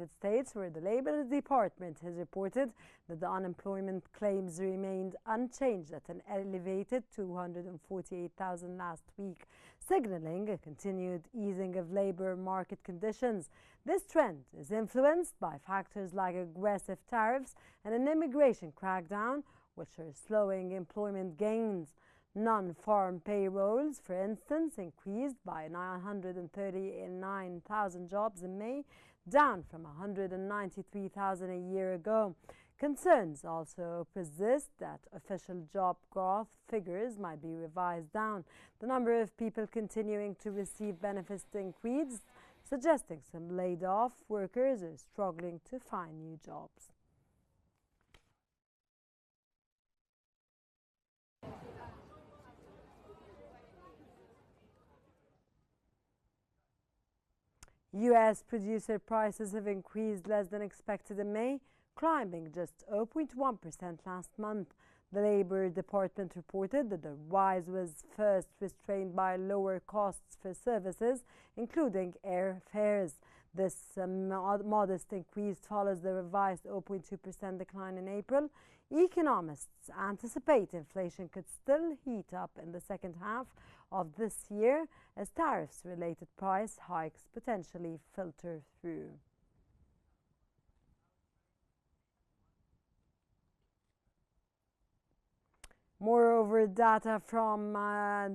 United States, where the Labor Department has reported that the unemployment claims remained unchanged at an elevated 248,000 last week, signaling a continued easing of labor market conditions. This trend is influenced by factors like aggressive tariffs and an immigration crackdown, which are slowing employment gains. Non-farm payrolls, for instance, increased by 939,000 jobs in May, down from 193,000 a year ago. Concerns also persist that official job growth figures might be revised down. The number of people continuing to receive benefits increased, suggesting some laid-off workers are struggling to find new jobs. U.S. producer prices have increased less than expected in May, climbing just 0.1% last month. The Labor Department reported that the rise was first restrained by lower costs for services, including airfares. This modest increase follows the revised 0.2% decline in April. Economists anticipate inflation could still heat up in the second half of this year as tariffs-related price hikes potentially filter through. Moreover, data from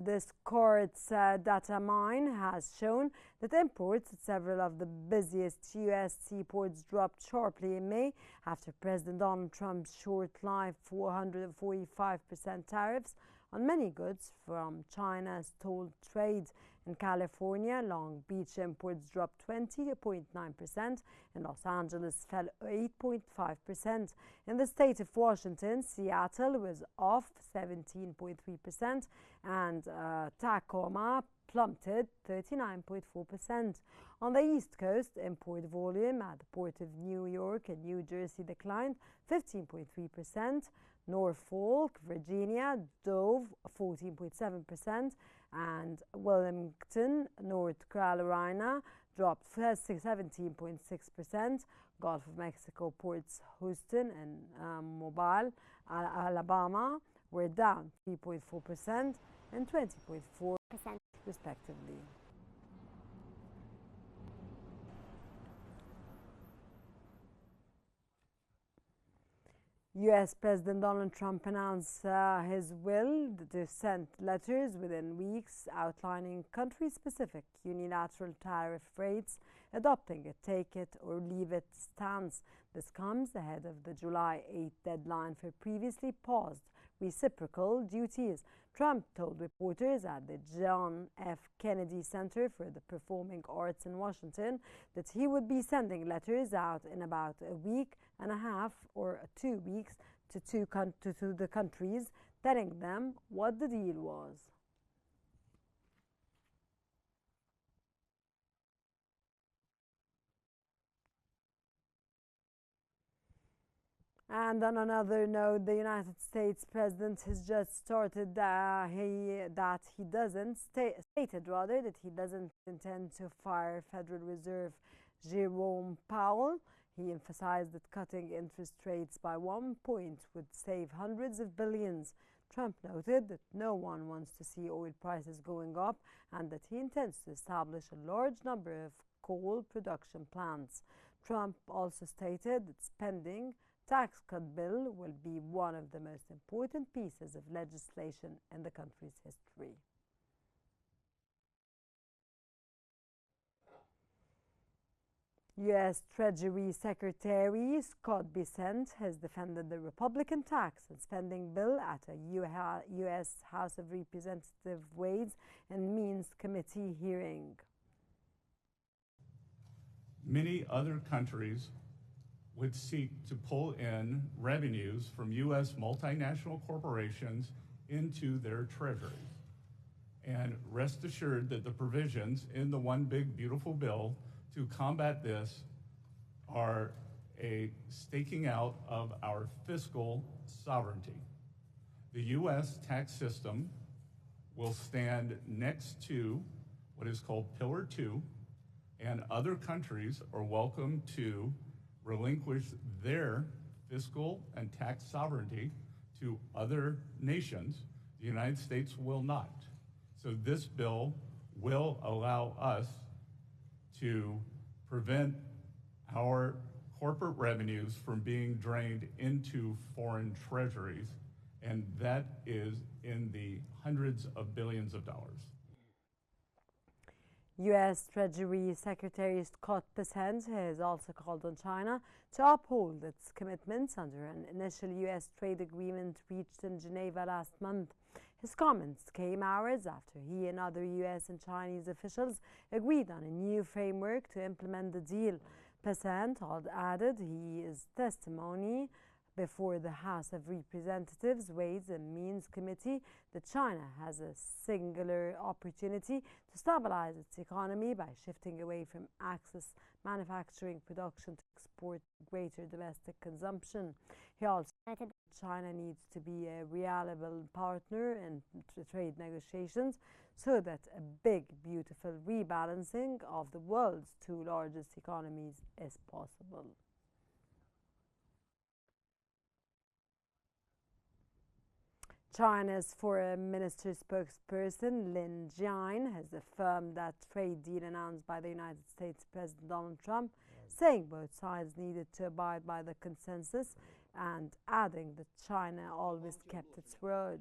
this court's data mine has shown that imports at several of the busiest U.S. seaports dropped sharply in May after President Donald Trump's short-lived 445% tariffs on many goods from China's toll trade. In California, Long Beach imports dropped 20.9%, and Los Angeles fell 8.5%. In the state of Washington, Seattle was off 17.3%, and Tacoma plummeted 39.4%. On the East Coast, import volume at the Port of New York and New Jersey declined 15.3%. Norfolk, Virginia, dove 14.7%, and Wilmington, North Carolina, dropped 17.6%. Gulf of Mexico ports Houston and Mobile, Alabama, were down 3.4% and 20.4% respectively. U.S. President Donald Trump announced his will to send letters within weeks outlining country-specific unilateral tariff rates, adopting a take-it-or-leave-it stance. This comes ahead of the July 8 deadline for previously paused reciprocal duties. Trump told reporters at the John F. Kennedy Center for the Performing Arts in Washington that he would be sending letters out in about a week and a half or 2 weeks to the countries, telling them what the deal was. And on another note, the United States President has just stated that he doesn't intend to fire Federal Reserve Jerome Powell. He emphasized that cutting interest rates by 1 point would save hundreds of billions. Trump noted that no one wants to see oil prices going up and that he intends to establish a large number of coal production plants. Trump also stated that spending tax cut bill will be one of the most important pieces of legislation in the country's history. U.S. Treasury Secretary Scott Bessent has defended the Republican tax and spending bill at a U.S. House of Representatives Ways and Means Committee hearing. Many other countries would seek to pull in revenues from U.S. multinational corporations into their treasuries. And rest assured that the provisions in the One Big Beautiful Bill to combat this are a staking out of our fiscal sovereignty. The U.S. tax system will stand next to what is called Pillar 2, And other countries are welcome to relinquish their fiscal and tax sovereignty to other nations. The United States will not. So this bill will allow us to prevent our corporate revenues from being drained into foreign treasuries, and that is in the hundreds of billions of dollars. U.S. Treasury Secretary Scott Bessent has also called on China to uphold its commitments under an initial U.S. trade agreement reached in Geneva last month. His comments came hours after he and other U.S. and Chinese officials agreed on a new framework to implement the deal. Bessent added his testimony before the House of Representatives Ways and Means Committee that China has a singular opportunity to stabilize its economy by shifting away from excess manufacturing production to export greater domestic consumption. He also noted that China needs to be a reliable partner in trade negotiations so that a big, beautiful rebalancing of the world's two largest economies is possible. China's Foreign Ministry spokesperson Lin Jian has affirmed that trade deal announced by the United States President Donald Trump, saying both sides needed to abide by the consensus and adding that China always kept its word.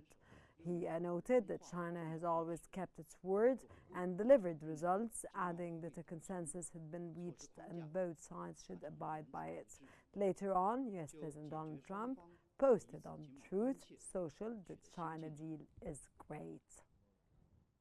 He noted that China has always kept its word and delivered results, adding that a consensus had been reached and both sides should abide by it. Later on, U.S. President Donald Trump posted on Truth Social that China deal is great.